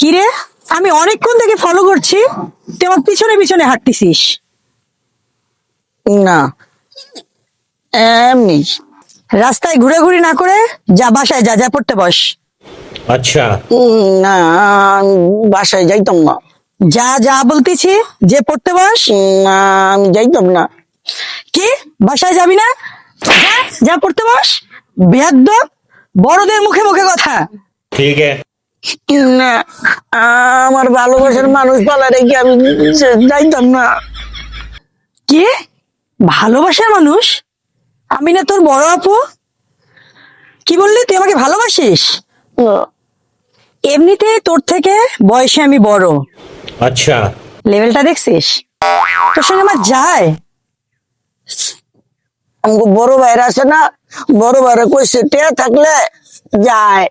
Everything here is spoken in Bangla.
কিরে, আমি অনেকক্ষণ থেকে ফলো করছি, তুই আমার পিছনে পিছনে হাঁটতেছিস। না, এমনি। রাস্তায় ঘুরাঘুরি না করে যা বাসায় যা, যা পড়তে বস। अच्छा। না, বাসায় যাইতাম না। যা যা বলতেছি, যে পড়তে বস। না, আমি যাইতাম না। কি, বাসায় যাবি না? যা যা পড়তে বস। বেয়াদ্দপ, বড়দের মুখে মুখে কথা। ठीक है। না, আমার ভালোবাসার মানুষ পালা রেখে আমি যাইতাম না। কি, ভালোবাসার মানুষ? আমি না তোর বড় আপু? কি বললি, তুই আমাকে ভালোবাসিস? এমনিতে তোর থেকে বয়সে আমি বড়, अच्छा। লেভেলটা দেখছিস? তোর সঙ্গে আমার যায়। আমাকে বড় ভাইরা আছে না, বড় ভাইরা কইছে টিয়া থাকলে যায়।